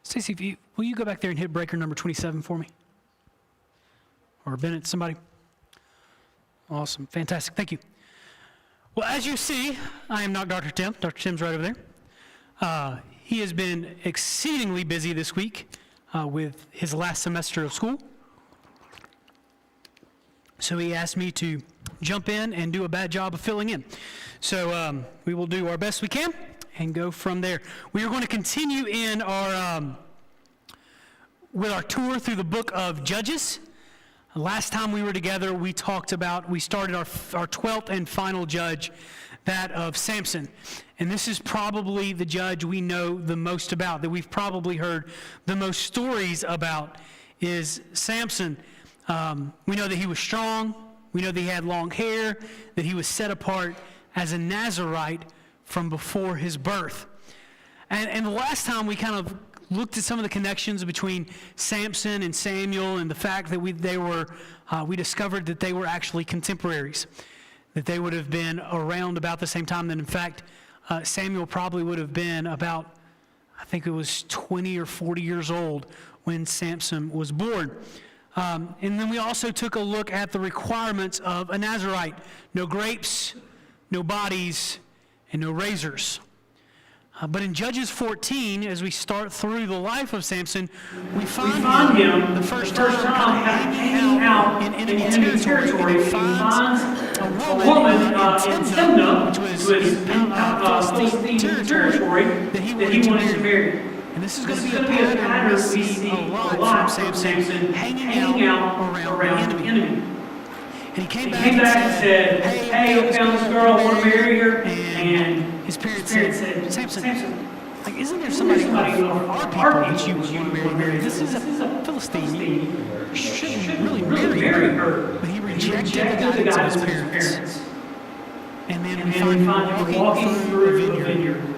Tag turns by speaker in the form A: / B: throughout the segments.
A: Stacy, will you go back there and hit breaker number 27 for me? Or Bennett, somebody? Awesome, fantastic, thank you. Well, as you see, I am not Dr. Tim. Dr. Tim's right over there. He has been exceedingly busy this week with his last semester of school. So he asked me to jump in and do a bad job of filling in. So we will do our best we can and go from there. We are going to continue in our with our tour through the book of Judges. Last time we were together, we started our 12th and final judge, that of Samson. And this is probably the judge we know the most about, that we've probably heard the most stories about, is Samson. We know that he was strong. We know that he had long hair, that he was set apart as a Nazirite from before his birth. And the last time we kind of looked at some of the connections between Samson and Samuel, and the fact that we discovered that they were actually contemporaries, that they would have been around about the same time. That in fact, Samuel probably would have been about, I think it was 20 or 40 years old when Samson was born. And then we also took a look at the requirements of a Nazirite: no grapes, no bodies, and no razors. But in Judges 14, as we start through the life of Samson, we find him the first time hanging out in enemy territory. He finds a woman in Timnah, which was Philistine territory, that he wanted to marry. And this is going to be a pattern we see a lot from Samson, hanging out around the enemy. And he came back and said, hey, I found this girl, I want to marry her. And his parents said, Samson, like, isn't there somebody of our people that you would want to marry? This is a Philistine. You shouldn't really marry her. But he rejected the guidance of his parents. And then we find him walking through a vineyard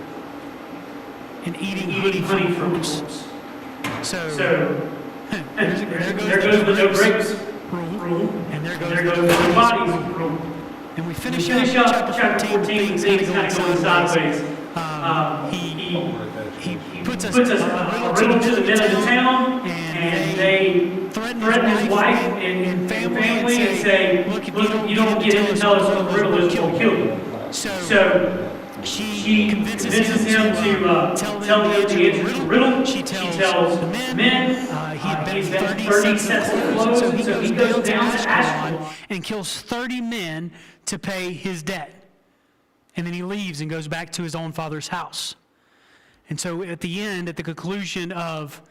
A: and eating honey from fruits. So there goes the no grapes rule, and there goes the bodies rule. And we finish up chapter 14, things kind of going sideways. He puts us a riddle to the men of the town, and they threaten his wife and family and say, look, if you don't get in and tell us what the riddle is, we'll kill you. So she convinces him to tell them the answer to the riddle. She tells the men. He had been 30 sets of clothes, so he goes down to Ashkelon and kills 30 men to pay his debt. And then he leaves and goes back to his own father's house. And so at the end, at the conclusion of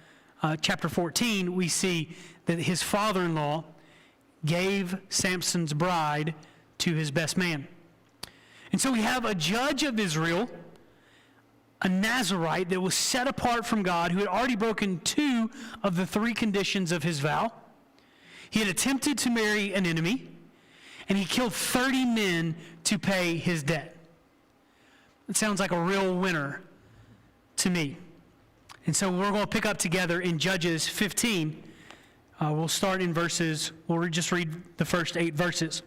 A: chapter 14, we see that his father-in-law gave Samson's bride to his best man. And so we have a judge of Israel, a Nazirite that was set apart from God, who had already broken 2 of the 3 conditions of his vow. He had attempted to marry an enemy, and he killed 30 men to pay his debt. It sounds like a real winner to me. And so we're going to pick up together in Judges 15. We'll start in we'll just read the first 8 verses.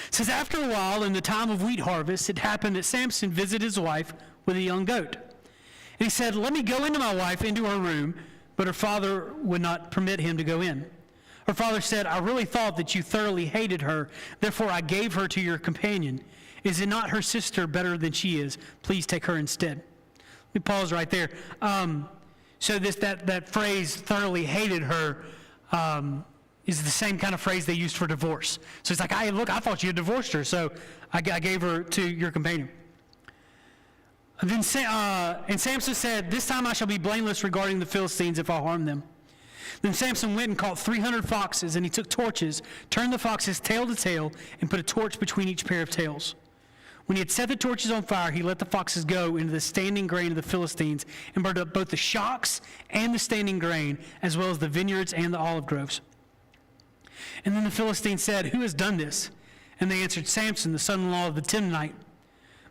A: It says, after a while, in the time of wheat harvest, it happened that Samson visited his wife with a young goat. And he said, let me go into my wife, into her room, but her father would not permit him to go in. Her father said, I really thought that you thoroughly hated her, therefore I gave her to your companion. Is it not her sister better than she is? Please take her instead. Let me pause right there. So that phrase, thoroughly hated her, is the same kind of phrase they used for divorce. So it's like, I thought you had divorced her, so I gave her to your companion. And Samson said, this time I shall be blameless regarding the Philistines if I harm them. Then Samson went and caught 300 foxes, and he took torches, turned the foxes tail to tail, and put a torch between each pair of tails. When he had set the torches on fire, he let the foxes go into the standing grain of the Philistines and burned up both the shocks and the standing grain, as well as the vineyards and the olive groves. And then the Philistines said, who has done this? And they answered, Samson, the son-in-law of the Timnite,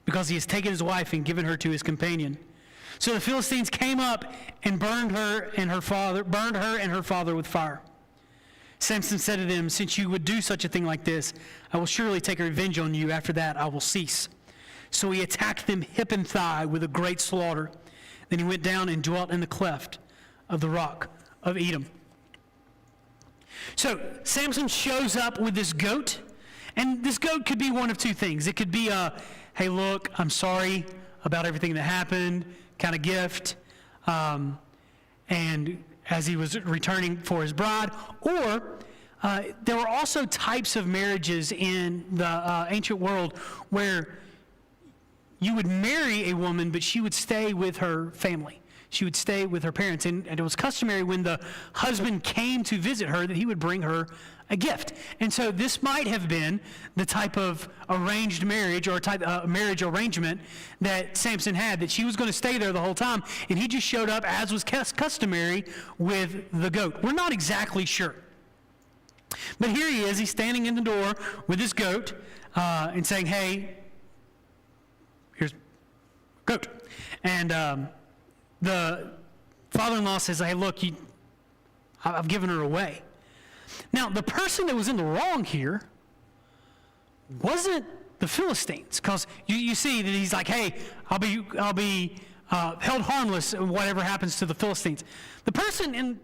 A: because he has taken his wife and given her to his companion. So the Philistines came up and burned her and her father with fire. Samson said to them, since you would do such a thing like this, I will surely take revenge on you. After that, I will cease. So he attacked them hip and thigh with a great slaughter.
B: Then he went down and dwelt in the cleft of the rock of Edom. So Samson shows up with this goat, and this goat could be one of two things. It could be a, hey, look, I'm sorry about everything that happened, kind of gift, and as he was returning for his bride. Or there were also types of marriages in the ancient world where you would marry a woman, but she would stay with her family. She would stay with her parents. And it was customary when the husband came to visit her that he would bring her a gift. And so this might have been the type of arranged marriage or type marriage arrangement that Samson had, that she was going to stay there the whole time, and he just showed up, as was customary, with the goat. We're not exactly sure. But here he is. He's standing in the door with his goat and saying, hey, here's goat. And the father-in-law says, hey, look, I've given her away. Now, the person that was in the wrong here wasn't the Philistines, because you see that he's like, hey, I'll be held harmless whatever happens to the Philistines. The person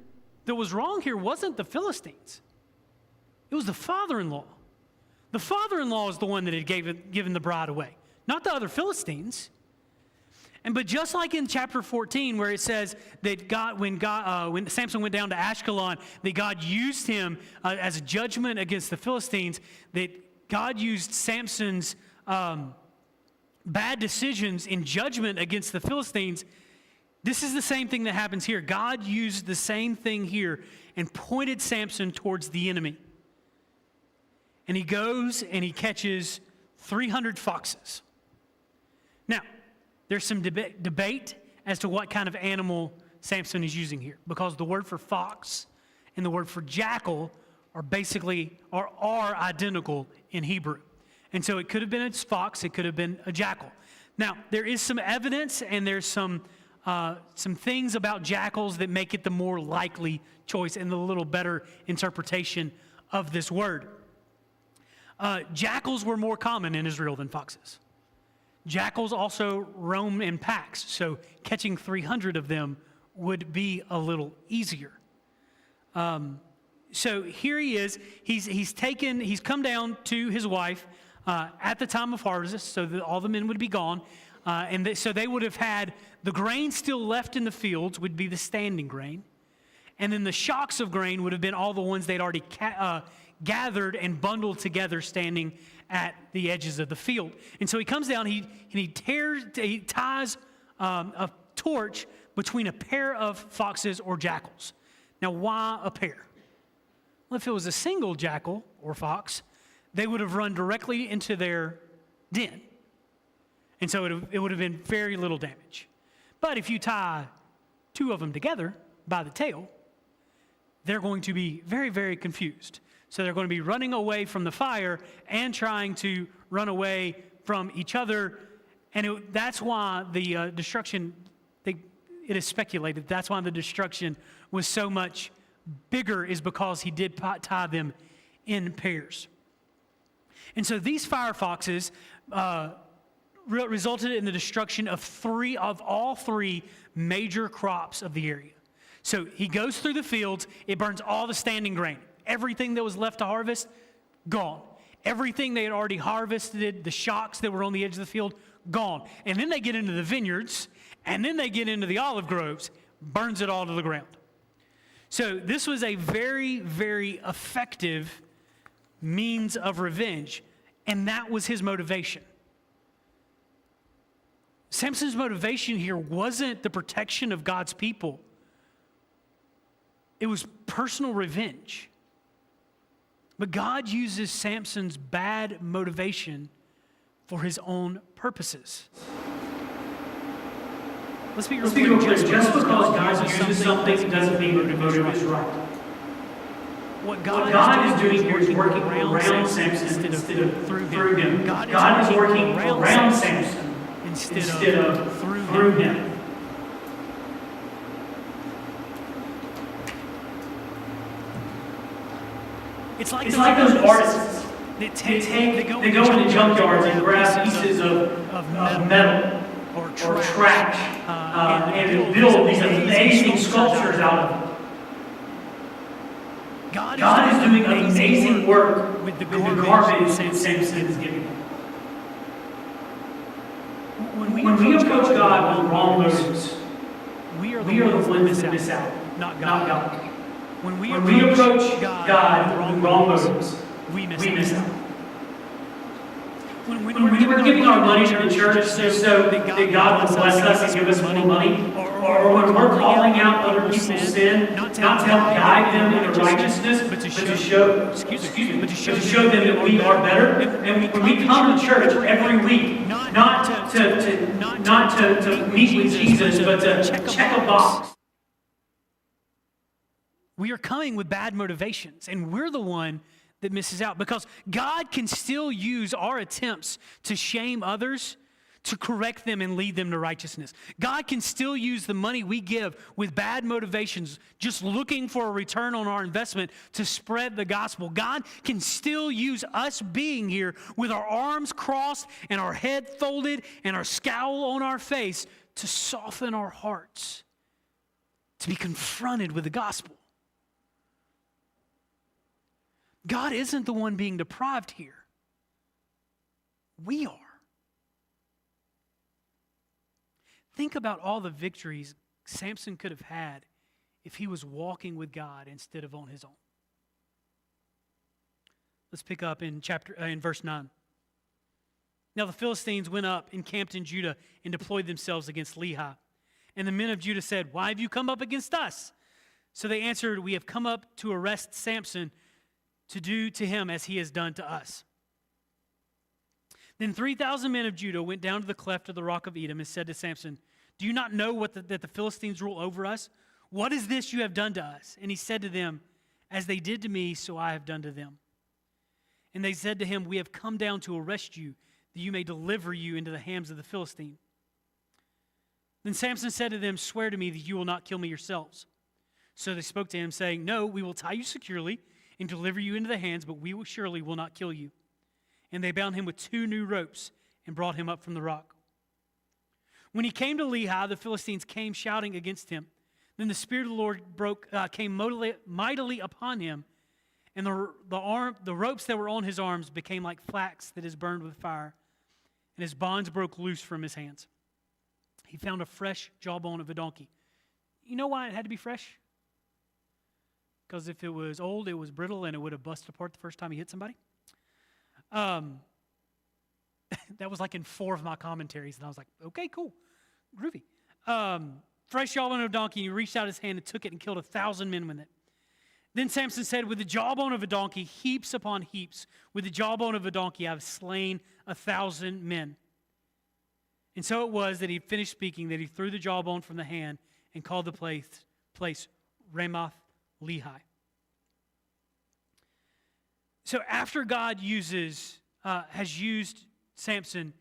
B: that was wrong here wasn't the Philistines. It was the father-in-law. The father-in-law is the one that had given the bride away, not the other Philistines. But just like in chapter 14, where it says that when Samson went down to Ashkelon, that God used him as a judgment against the Philistines, that God used Samson's bad decisions in judgment against the Philistines. This is the same thing that happens here. God used the same thing here and pointed Samson towards the enemy. And he goes and he catches 300 foxes. Now, there's some debate as to what kind of animal Samson is using here, because the word for fox and the word for jackal are identical in Hebrew. And so it could have been a fox, it could have been a jackal. Now, there is some evidence and there's some things about jackals that make it the more likely choice and the little better interpretation of this word. Jackals were more common in Israel than foxes. Jackals also roam in packs, so catching 300 of them would be a little easier. So here he is. He's come down to his wife at the time of harvest, so that all the men would be gone, so they would have had the grain still left in the fields would be the standing grain, and then the shocks of grain would have been all the ones they'd already gathered and bundled together, standing at the edges of the field. And so he comes down, he ties a torch between a pair of foxes or jackals. Now, why a pair? Well, if it was a single jackal or fox, they would have run directly into their den. And so it would have been very little damage. But if you tie two of them together by the tail, they're going to be very, very confused. So they're going to be running away from the fire and trying to run away from each other. And that's why the destruction, it is speculated, that's why the destruction was so much bigger, is because he did tie them in pairs. And so these fire foxes resulted in the destruction of all three major crops of the area. So he goes through the fields, it burns all the standing grain. Everything that was left to harvest, gone. Everything they had already harvested, the shocks that were on the edge of the field, gone. And then they get into the vineyards, and then they get into the olive groves, burns it all to the ground. So this was a very, very effective means of revenge, and that was his motivation. Samson's motivation here wasn't the protection of God's people. It was personal revenge. But God uses Samson's bad motivation for his own purposes. Let's be real clear.
A: Just because God uses something doesn't mean the motive is right.
B: What God is doing here is working around Samson instead of through him. God is working around Samson instead of through him. It's like those artists that go into junkyards and grab pieces of metal or
A: trash, and build these amazing sculptures out of it. God is doing amazing work with the garbage that Samson is giving them. When we approach God with wrong motives, we are the ones that miss out, not God. When we approach God with wrong motives, we miss out. When we're giving our money to the church just so that God will bless us and give us more money, or when we're calling out other people's sin, not to help guide them into righteousness, but to show them that we are better. And when we come to church every week, not to meet with Jesus, but to check a box.
B: We are coming with bad motivations, and we're the one that misses out, because God can still use our attempts to shame others to correct them and lead them to righteousness. God can still use the money we give with bad motivations, just looking for a return on our investment to spread the gospel. God can still use us being here with our arms crossed and our head folded and our scowl on our face to soften our hearts, to be confronted with the gospel. God isn't the one being deprived here. We are. Think about all the victories Samson could have had if he was walking with God instead of on his own. Let's pick up in verse 9. Now the Philistines went up, encamped in Judah, and deployed themselves against Lehi. And the men of Judah said, "Why have you come up against us?" So they answered, "We have come up to arrest Samson, to do to him as he has done to us." Then 3,000 men of Judah went down to the cleft of the rock of Edom and said to Samson, "Do you not know that the Philistines rule over us? What is this you have done to us?" And he said to them, "As they did to me, so I have done to them." And they said to him, "We have come down to arrest you, that you may deliver you into the hands of the Philistine." Then Samson said to them, "Swear to me that you will not kill me yourselves." So they spoke to him, saying, "No, we will tie you securely and deliver you into the hands, but we surely will not kill you." And they bound him with 2 new ropes and brought him up from the rock. When he came to Lehi, the Philistines came shouting against him. Then the Spirit of the Lord came mightily upon him, and the ropes that were on his arms became like flax that is burned with fire, and his bonds broke loose from his hands. He found a fresh jawbone of a donkey. You know why it had to be fresh? Because if it was old, it was brittle, and it would have busted apart the first time he hit somebody. That was like in 4 of my commentaries, and I was like, okay, cool, groovy. Fresh jawbone of a donkey, and he reached out his hand and took it and killed 1,000 men with it. Then Samson said, "With the jawbone of a donkey, heaps upon heaps, with the jawbone of a donkey, I have slain 1,000 men." And so it was that he finished speaking, that he threw the jawbone from the hand and called the place Ramoth Lehi. So after God has used Samson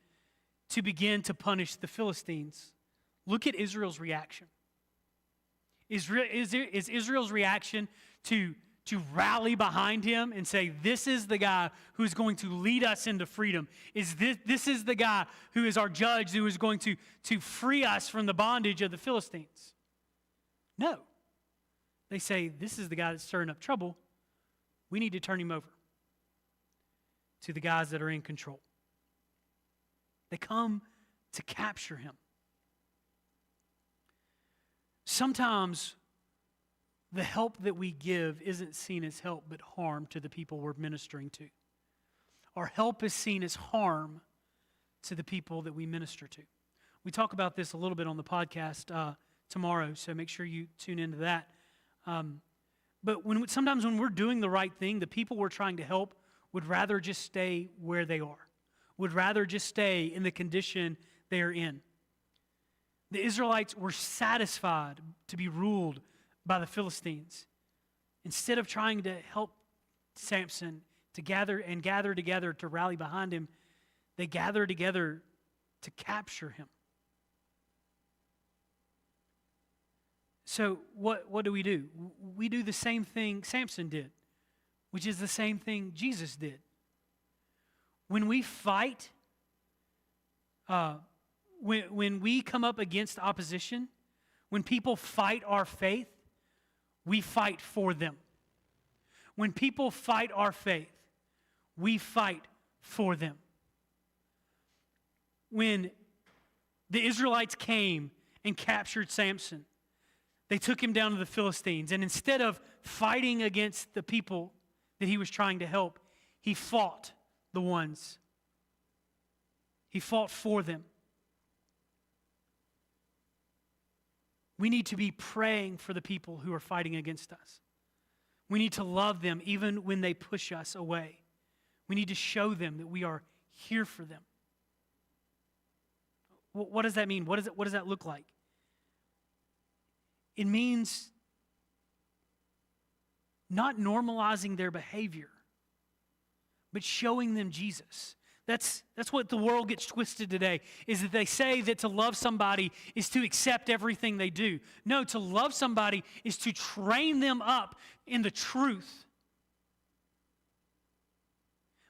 B: to begin to punish the Philistines, look at Israel's reaction. Is Israel's reaction to rally behind him and say, "This is the guy who's going to lead us into freedom. This is the guy who is our judge, who is going to free us from the bondage of the Philistines"? No. They say, "This is the guy that's stirring up trouble. We need to turn him over to the guys that are in control." They come to capture him. Sometimes the help that we give isn't seen as help but harm to the people we're ministering to. Our help is seen as harm to the people that we minister to. We talk about this a little bit on the podcast tomorrow, so make sure you tune into that. But sometimes when we're doing the right thing, the people we're trying to help would rather just stay where they are, would rather just stay in the condition they are in. The Israelites were satisfied to be ruled by the Philistines. Instead of trying to help Samson to gather together to rally behind him, they gather together to capture him. So what do? We do the same thing Samson did, which is the same thing Jesus did. When we fight when we come up against opposition, when people fight our faith, we fight for them. When people fight our faith, we fight for them. When the Israelites came and captured Samson, they took him down to the Philistines, and instead of fighting against the people that he was trying to help, he fought the ones. He fought for them. We need to be praying for the people who are fighting against us. We need to love them even when they push us away. We need to show them that we are here for them. What does that mean? What does that look like? It means not normalizing their behavior, but showing them Jesus. That's what the world gets twisted today, is that they say that to love somebody is to accept everything they do. No, to love somebody is to train them up in the truth.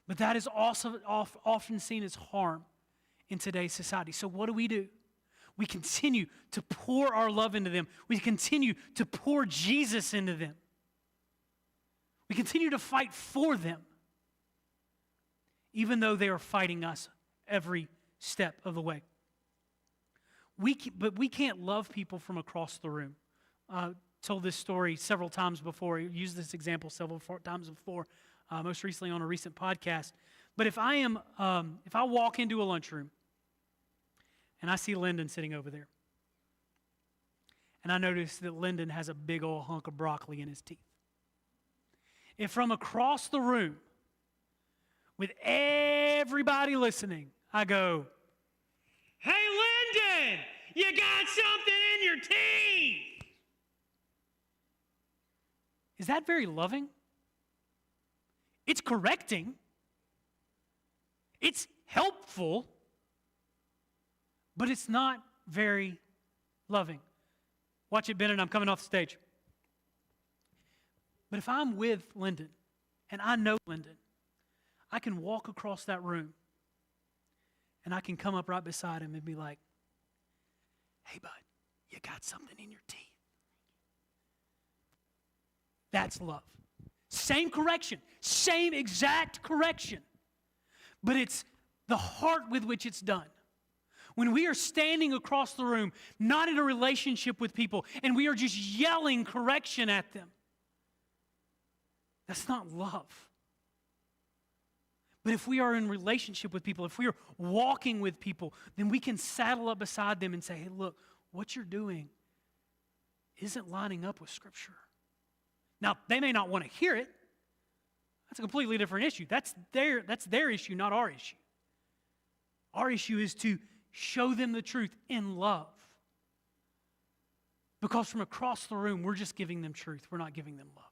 B: But that is also often seen as harm in today's society. So what do? We continue to pour our love into them. We continue to pour Jesus into them. We continue to fight for them, even though they are fighting us every step of the way. But we can't love people from across the room. Told this story several times before. Used this example several times before, most recently on a recent podcast. But if I walk into a lunchroom and I see Lyndon sitting over there, and I notice that Lyndon has a big old hunk of broccoli in his teeth, if from across the room, with everybody listening, I go, "Hey, Lyndon, you got something in your teeth." Is that very loving? It's correcting. It's helpful. But it's not very loving. Watch it, Bennett, I'm coming off the stage. But if I'm with Lyndon, and I know Lyndon, I can walk across that room, and I can come up right beside him and be like, "Hey, bud, you got something in your teeth." That's love. Same correction, same exact correction, but it's the heart with which it's done. When we are standing across the room, not in a relationship with people, and we are just yelling correction at them, that's not love. But if we are in relationship with people, if we are walking with people, then we can saddle up beside them and say, "Hey, look, what you're doing isn't lining up with Scripture." Now, they may not want to hear it. That's a completely different issue. That's their issue, not our issue. Our issue is to show them the truth in love. Because from across the room, we're just giving them truth. We're not giving them love.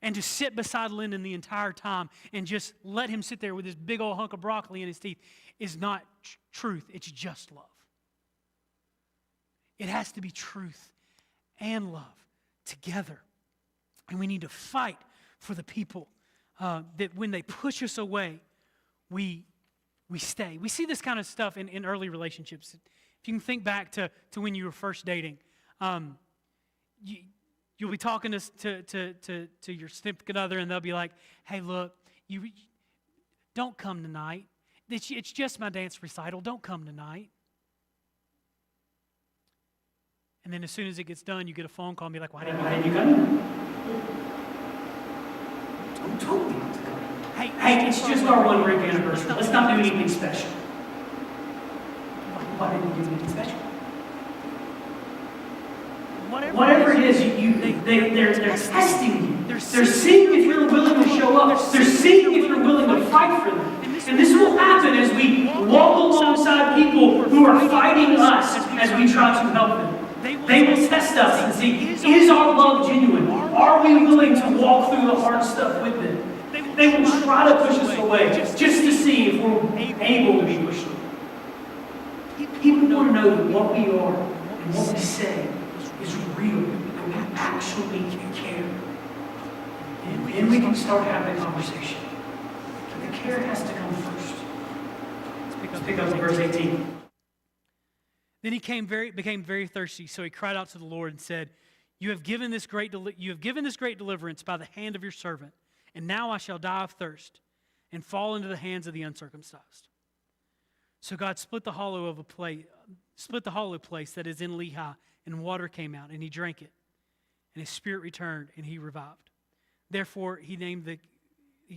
B: And to sit beside Lyndon the entire time and just let him sit there with this big old hunk of broccoli in his teeth is not truth. It's just love. It has to be truth and love together. And we need to fight for the people that when they push us away, we stay. We see this kind of stuff in early relationships. If you can think back to when you were first dating, you'll be talking to your significant other, and they'll be like, "Hey, look, you don't come tonight. It's just my dance recital. Don't come tonight." And then as soon as it gets done, you get a phone call and be like, "Why didn't you come?" "Who told me not to come?" Hey, it's just our 1 week anniversary. Let's not do anything special." Why didn't you do anything special? Whatever it is, they're testing you. They're seeing if you're willing to show up. They're seeing if you're willing to fight for them. And this will happen as we walk alongside people who are fighting us as we try to help them. They will test us and see, is our love genuine? Are we willing to walk through the hard stuff with them? They will try to push us away just to see if we're able to be pushed away. People want to know that what we are and what we say is real, that we actually care. And then we can start having a conversation. But the care has to come first. Let's pick up in verse 18. Then he became very thirsty, so he cried out to the Lord and said, You have given this great deliverance by the hand of your servant, and now I shall die of thirst and fall into the hands of the uncircumcised. So God split the hollow place that is in Lehi, and water came out, and he drank it, and his spirit returned, and he revived. Therefore, he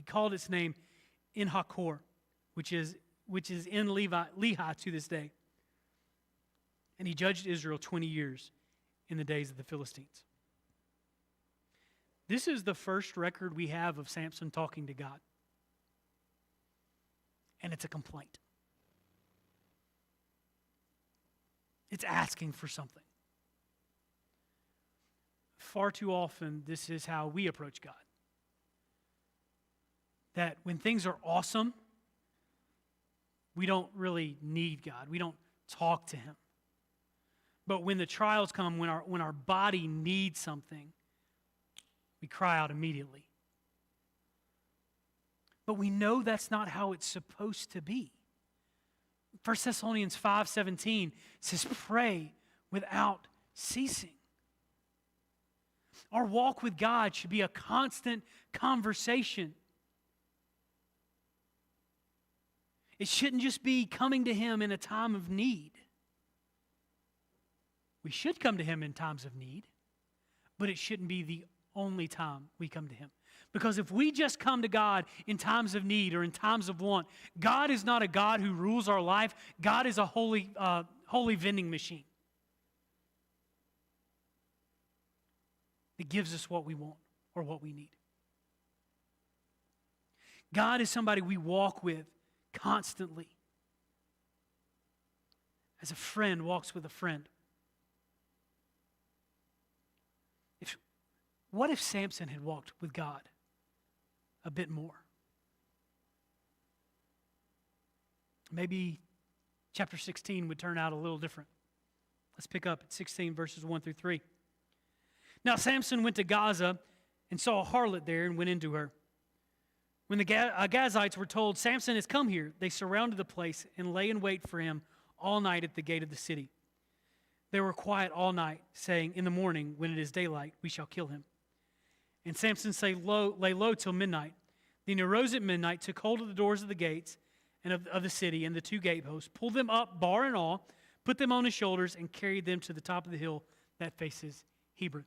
B: called its name En-Hakkore, which is in Lehi to this day. And he judged Israel 20 years in the days of the Philistines. This is the first record we have of Samson talking to God. And it's a complaint. It's asking for something. Far too often, this is how we approach God. That when things are awesome, we don't really need God. We don't talk to him. But when the trials come, when our body needs something, we cry out immediately. But we know that's not how it's supposed to be. 1 Thessalonians 5:17 says, pray without ceasing. Our walk with God should be a constant conversation. It shouldn't just be coming to him in a time of need. We should come to him in times of need, but it shouldn't be the only time we come to him. Because if we just come to God in times of need or in times of want, God is not a God who rules our life. God is a holy vending machine that gives us what we want or what we need. God is somebody we walk with constantly, as a friend walks with a friend. What if Samson had walked with God a bit more? Maybe chapter 16 would turn out a little different. Let's pick up at 16 verses 1 through 3. Now Samson went to Gaza and saw a harlot there and went into her. When the Gazites were told, Samson has come here, they surrounded the place and lay in wait for him all night at the gate of the city. They were quiet all night, saying, in the morning, when it is daylight, we shall kill him. And Samson lay low till midnight. Then he arose at midnight, took hold of the doors of the gates and of the city and the two gateposts, pulled them up, bar and all, put them on his shoulders, and carried them to the top of the hill that faces Hebron.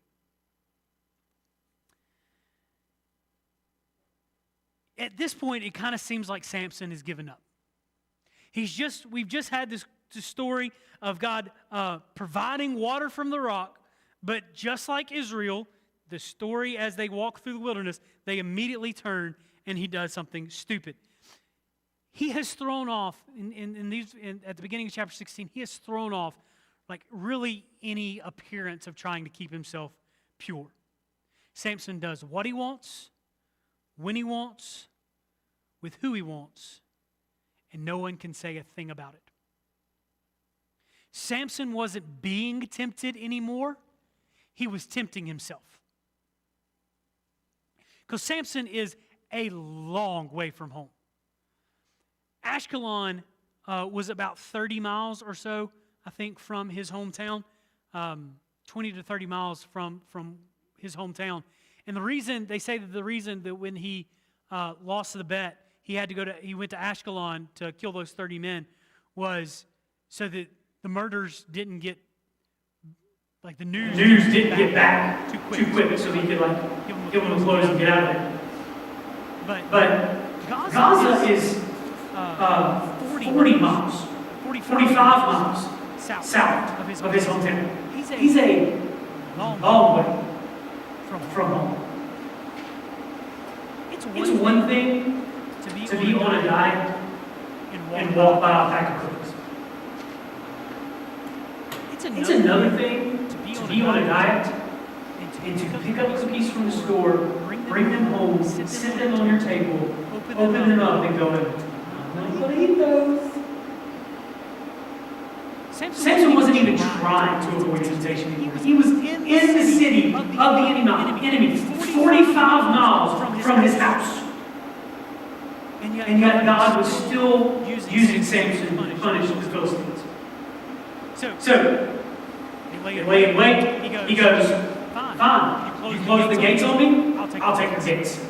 B: At this point, it kind of seems like Samson has given up. We've just had this story of God providing water from the rock, but just like Israel, the story as they walk through the wilderness, they immediately turn and he does something stupid. He has thrown off, at the beginning of chapter 16, he has thrown off like really any appearance of trying to keep himself pure. Samson does what he wants, when he wants, with who he wants, and no one can say a thing about it. Samson wasn't being tempted anymore. He was tempting himself. Because Samson is a long way from home. Ashkelon was about 30 miles or so, I think, from his hometown. 20 to 30 miles from his hometown. And the reason that when he lost the bet, he went to Ashkelon to kill those 30 men was so that the murders didn't get, like the news didn't get back too quick, so he could give them the clothes and get out of there. But Gaza is 40 miles, 45 miles south of his hometown. He's a long way from home. It's one thing to be on a diet and walk by a pack of cookies. It's another thing to be on a diet and to pick up cookies from the store, bring them home, sit them on your table, open them up and go, I'm going to eat those. Samson wasn't even trying to avoid temptation anymore. He was in the city of the enemy 45 miles from his house. And yet God was still using Samson to punish the Philistines.
A: So
B: they
A: lay in wait. He goes, fine. You close the gates on me, I'll take the gates.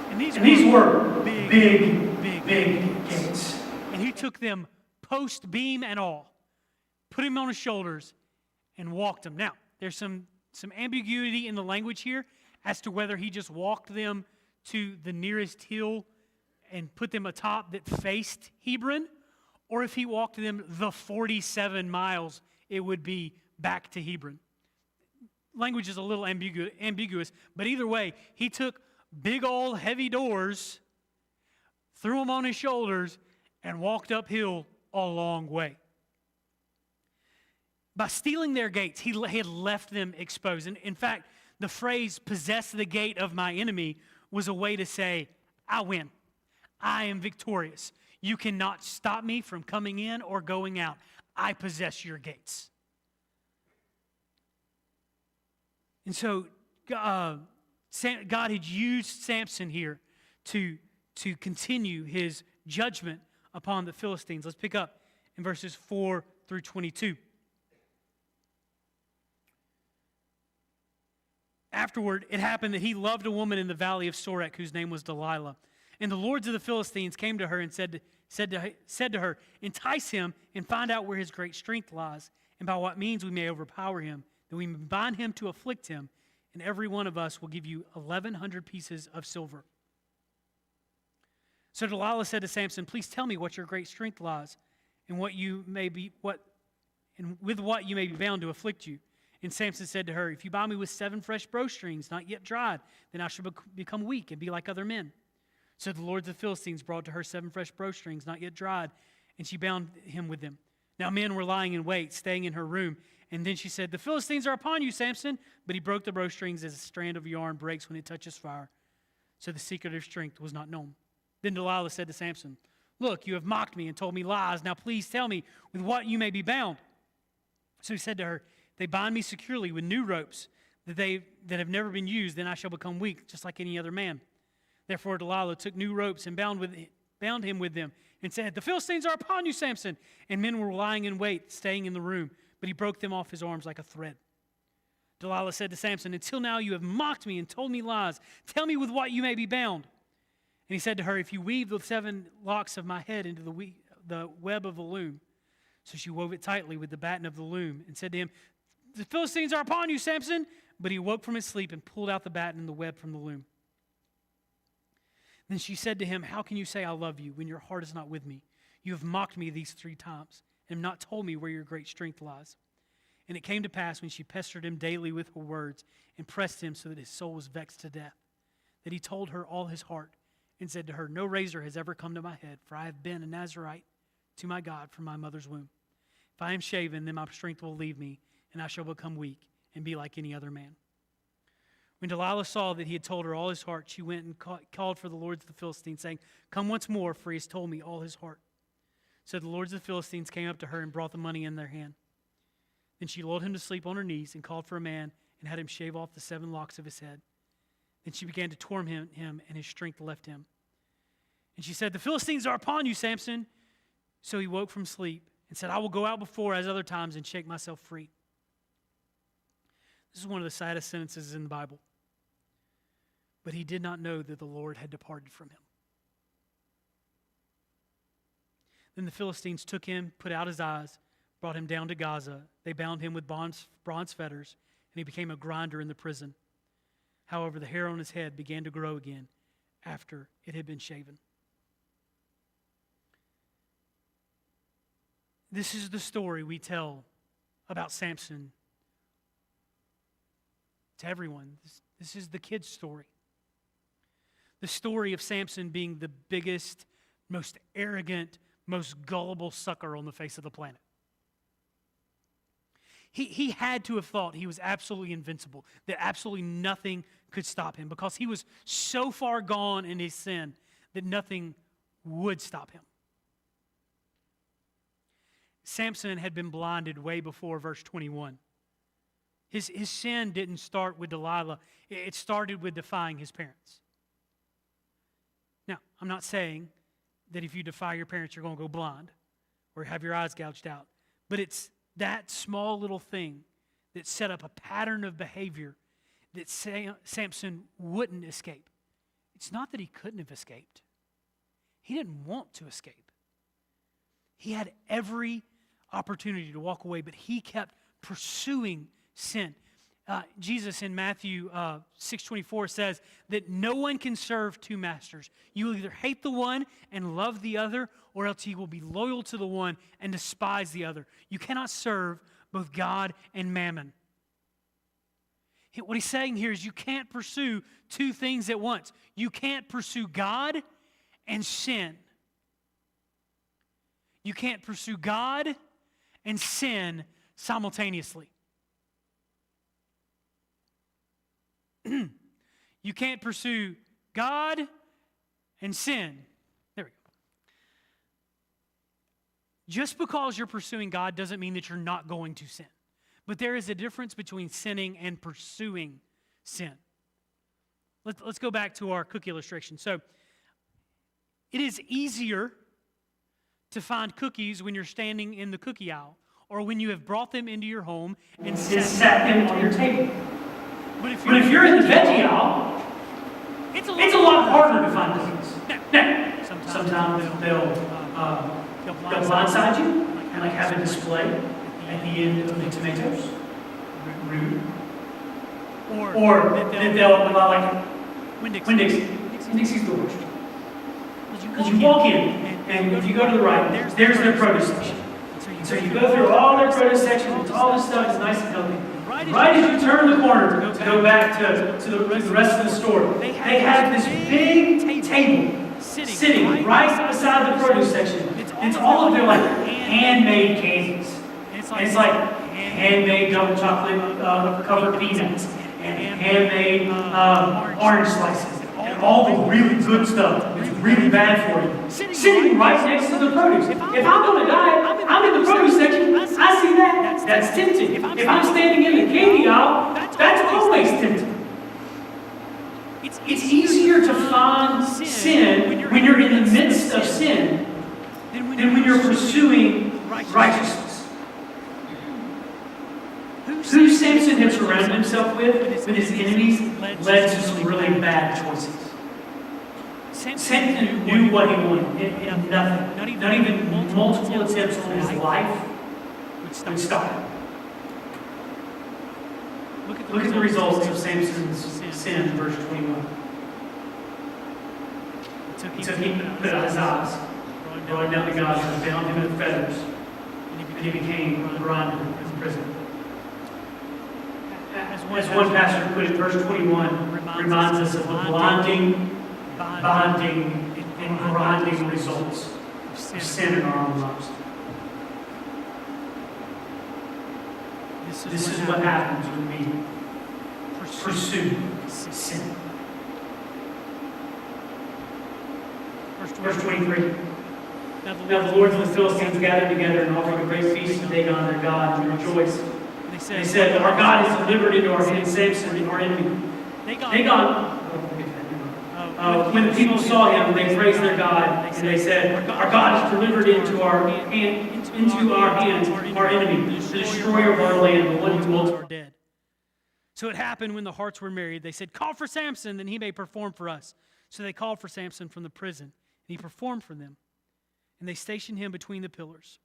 B: And
A: these were big gates.
B: And he took them post, beam, and all, put him on his shoulders, and walked them. Now, there's some ambiguity in the language here as to whether he just walked them to the nearest hill and put them atop that faced Hebron, or if he walked them the 47 miles it would be back to Hebron. Language is a little ambiguous, but either way, he took big old heavy doors, threw them on his shoulders, and walked uphill a long way. By stealing their gates, he had left them exposed. And in fact, the phrase, possess the gate of my enemy, was a way to say, I win. I am victorious. You cannot stop me from coming in or going out. I possess your gates. And so God had used Samson here to continue his judgment upon the Philistines. Let's pick up in verses 4 through 22. Afterward, it happened that he loved a woman in the valley of Sorek whose name was Delilah. And the lords of the Philistines came to her and said to her, entice him and find out where his great strength lies, and by what means we may overpower him, that we may bind him to afflict him, and every one of us will give you 1,100 pieces of silver. So Delilah said to Samson, please tell me what your great strength lies, and with what you may be bound to afflict you. And Samson said to her, if you bind me with 7 fresh bowstrings, not yet dried, then I shall become weak and be like other men. So the lords of the Philistines brought to her 7 fresh bowstrings, not yet dried, and she bound him with them. Now men were lying in wait, staying in her room. And then she said, the Philistines are upon you, Samson. But he broke the bowstrings as a strand of yarn breaks when it touches fire. So the secret of strength was not known. Then Delilah said to Samson, look, you have mocked me and told me lies. Now please tell me with what you may be bound. So he said to her, they bind me securely with new ropes that have never been used, then I shall become weak, just like any other man. Therefore Delilah took new ropes and bound him with them, and said, the Philistines are upon you, Samson. And men were lying in wait, staying in the room, but he broke them off his arms like a thread. Delilah said to Samson, until now you have mocked me and told me lies. Tell me with what you may be bound. And he said to her, if you weave the 7 locks of my head into the web of the loom. So she wove it tightly with the batten of the loom, and said to him, the Philistines are upon you, Samson. But he woke from his sleep and pulled out the batten and the web from the loom. Then she said to him, how can you say I love you when your heart is not with me? You have mocked me these 3 times and have not told me where your great strength lies. And it came to pass when she pestered him daily with her words and pressed him so that his soul was vexed to death, that he told her all his heart and said to her, no razor has ever come to my head, for I have been a Nazirite to my God from my mother's womb. If I am shaven, then my strength will leave me, and I shall become weak and be like any other man. When Delilah saw that he had told her all his heart, she went and called for the lords of the Philistines, saying, come once more, for he has told me all his heart. So the lords of the Philistines came up to her and brought the money in their hand. Then she lulled him to sleep on her knees and called for a man and had him shave off the 7 locks of his head. Then she began to torment him, and his strength left him. And she said, the Philistines are upon you, Samson. So he woke from sleep and said, I will go out before as other times and shake myself free. This is one of the saddest sentences in the Bible. But he did not know that the Lord had departed from him. Then the Philistines took him, put out his eyes, brought him down to Gaza. They bound him with bronze fetters, and he became a grinder in the prison. However, the hair on his head began to grow again after it had been shaven. This is the story we tell about Samson to everyone. This is the kid's story. The story of Samson being the biggest, most arrogant, most gullible sucker on the face of the planet. He had to have thought he was absolutely invincible, that absolutely nothing could stop him, because he was so far gone in his sin that nothing would stop him. Samson had been blinded way before verse 21. His sin didn't start with Delilah. It started with defying his parents. Now, I'm not saying that if you defy your parents, you're going to go blind or have your eyes gouged out. But it's that small little thing that set up a pattern of behavior that Samson wouldn't escape. It's not that he couldn't have escaped. He didn't want to escape. He had every opportunity to walk away, but he kept pursuing sin. Jesus in Matthew 6:24 says that no one can serve two masters. You will either hate the one and love the other, or else you will be loyal to the one and despise the other. You cannot serve both God and mammon. What he's saying here is you can't pursue two things at once. You can't pursue God and sin. You can't pursue God and sin simultaneously. You can't pursue God and sin. There we go. Just because you're pursuing God doesn't mean that you're not going to sin. But there is a difference between sinning and pursuing sin. Let's go back to our cookie illustration. So, it is easier to find cookies when you're standing in the cookie aisle or when you have brought them into your home and
A: set them on your table. But if you're in the veggie aisle, it's a lot harder to find cookies. Now, sometimes they'll blindside you and like have a display at the end of the tomatoes. Rude. Or they'll like Winn-Dixie's the worst. Because you walk in, and if you go to the right, there's their produce section. So you go through all their produce section, and all this stuff is nice and healthy. Right as you turn the corner to go back to the rest of the store, they have this big table sitting right beside the produce section. It's all of their like handmade candies. And it's like handmade double chocolate covered peanuts and handmade orange slices. And all the really good stuff is really bad for you. Sitting right next to the produce. If I'm on a diet, I'm in the produce section, I see that, that's tempting. If I'm standing in the candy aisle, that's always tempting. It's easier to find sin when you're in the midst of sin than when you're pursuing righteousness. Who Samson had surrounded himself with his enemies led to some really bad choices. Samson knew what he wanted, and nothing, not even multiple attempts on his life would stop him. Look at the results of Samson's sin in verse 21. He took him and put out his eyes, brought down to God, and bound him with feathers, and he became a grinder in prison. As one pastor put it, verse 21 reminds us of the blinding, bonding, and grinding results of sin in our own lives. This is what happens when we pursue sin. Verse 23. Now the lords of the Philistines gathered together and offered a great feast to Dagon their God and rejoiced. They said, our God has delivered into our hand Samson, our enemy. Dagon, when the people saw him, they praised their God, and they said, our God has delivered into our hands our enemy, the destroyer of our land, the one who holds our dead.
B: So it happened when the hearts were married. They said, call for Samson, then he may perform for us. So they called for Samson from the prison, and he performed for them. And they stationed him between the pillars.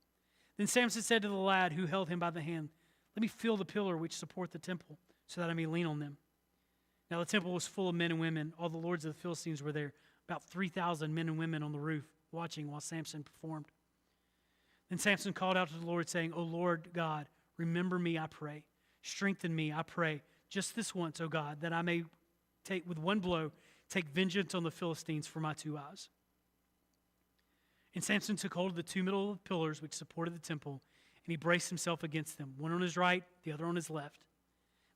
B: Then Samson said to the lad who held him by the hand, let me feel the pillar which support the temple, so that I may lean on them. Now the temple was full of men and women. All the lords of the Philistines were there, about 3,000 men and women on the roof, watching while Samson performed. Then Samson called out to the Lord, saying, O Lord God, remember me, I pray. Strengthen me, I pray, just this once, O God, that I may take with one blow, take vengeance on the Philistines for my 2 eyes. And Samson took hold of the two middle pillars which supported the temple, and he braced himself against them, one on his right, the other on his left.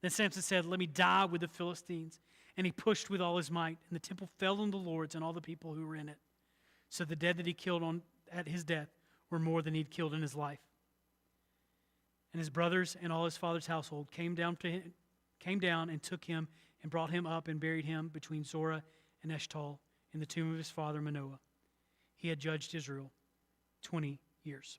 B: Then Samson said, let me die with the Philistines. And he pushed with all his might, and the temple fell on the lords and all the people who were in it. So the dead that he killed at his death were more than he'd killed in his life. And his brothers and all his father's household came down and took him and brought him up and buried him between Zorah and Eshtaol in the tomb of his father Manoah. He had judged Israel 20 years.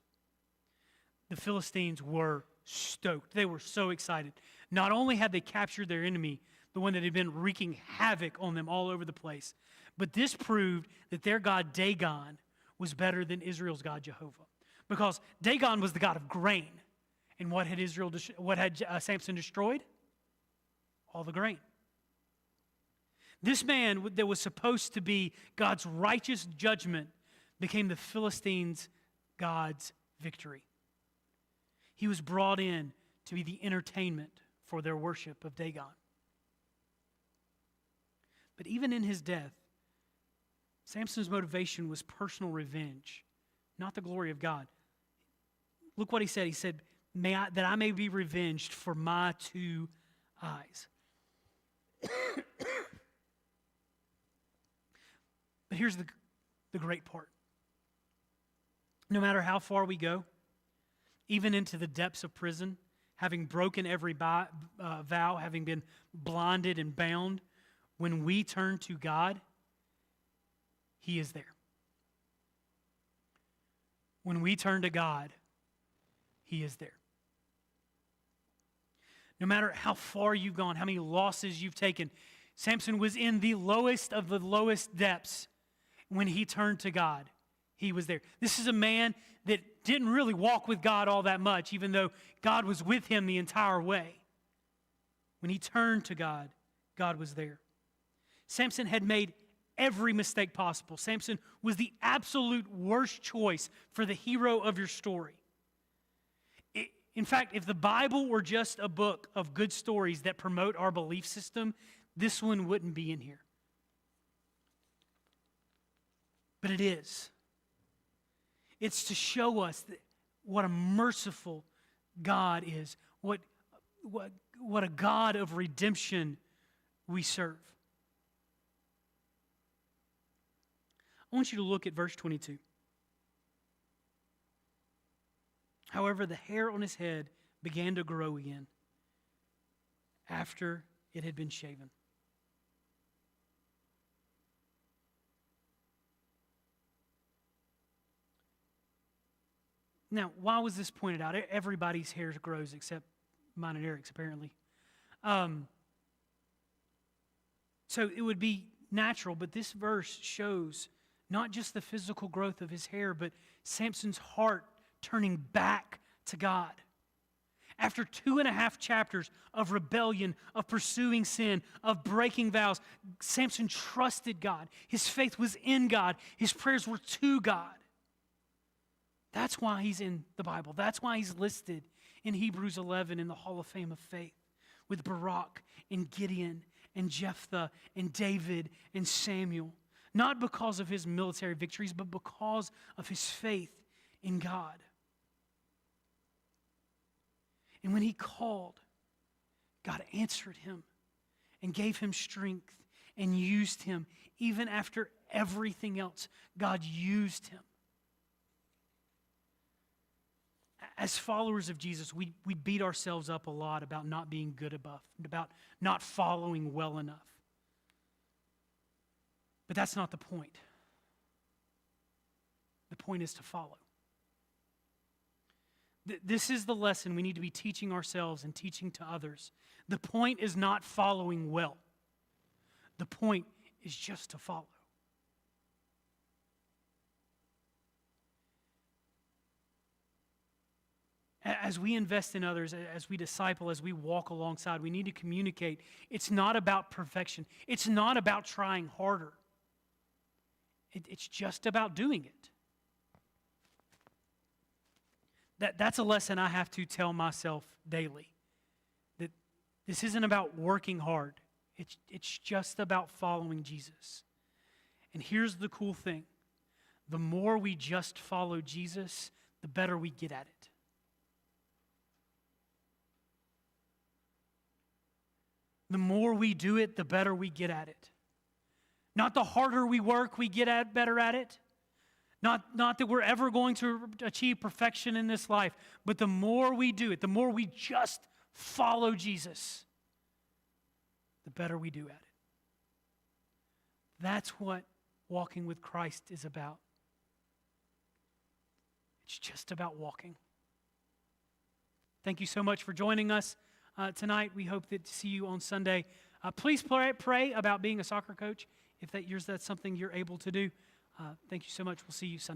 B: the Philistines were stoked. They were so excited. Not only had they captured their enemy, the one that had been wreaking havoc on them all over the place, but this proved that their god Dagon was better than Israel's God Jehovah. Because Dagon was the god of grain. And what had Samson destroyed? All the grain. This man that was supposed to be God's righteous judgment became the Philistines' God's victory. He was brought in to be the entertainment for their worship of Dagon. But even in his death, Samson's motivation was personal revenge, not the glory of God. Look what he said. He said, that I may be revenged for my two eyes. But here's the great part. No matter how far we go, even into the depths of prison, having broken every vow, having been blinded and bound, when we turn to God, He is there. When we turn to God, He is there. No matter how far you've gone, how many losses you've taken, Samson was in the lowest of the lowest depths. When he turned to God, He was there. This is a man that didn't really walk with God all that much, even though God was with him the entire way. When he turned to God, God was there. Samson had made every mistake possible. Samson was the absolute worst choice for the hero of your story. In fact, if the Bible were just a book of good stories that promote our belief system, this one wouldn't be in here. But it is. It's to show us what a merciful God is, what a God of redemption we serve. I want you to look at verse 22. However, the hair on his head began to grow again after it had been shaven. Now, why was this pointed out? Everybody's hair grows except mine and Eric's, apparently. So it would be natural, but this verse shows not just the physical growth of his hair, but Samson's heart turning back to God. After 2.5 chapters of rebellion, of pursuing sin, of breaking vows, Samson trusted God. His faith was in God. His prayers were to God. That's why he's in the Bible. That's why he's listed in Hebrews 11 in the Hall of Fame of Faith with Barak and Gideon and Jephthah and David and Samuel. Not because of his military victories, but because of his faith in God. And when he called, God answered him and gave him strength and used him. Even after everything else, God used him. As followers of Jesus, we beat ourselves up a lot about not being good enough, about not following well enough. But that's not the point. The point is to follow. This is the lesson we need to be teaching ourselves and teaching to others. The point is not following well. The point is just to follow. As we invest in others, as we disciple, as we walk alongside, we need to communicate. It's not about perfection. It's not about trying harder. It's just about doing it. That's a lesson I have to tell myself daily. That this isn't about working hard. It's just about following Jesus. And here's the cool thing. The more we just follow Jesus, the better we get at it. The more we do it, the better we get at it. Not the harder we work, we get better at it. Not that we're ever going to achieve perfection in this life, but the more we do it, the more we just follow Jesus, the better we do at it. That's what walking with Christ is about. It's just about walking. Thank you so much for joining us tonight. We hope to see you on Sunday. Please pray about being a soccer coach if that's something you're able to do. Thank you so much. We'll see you Sunday.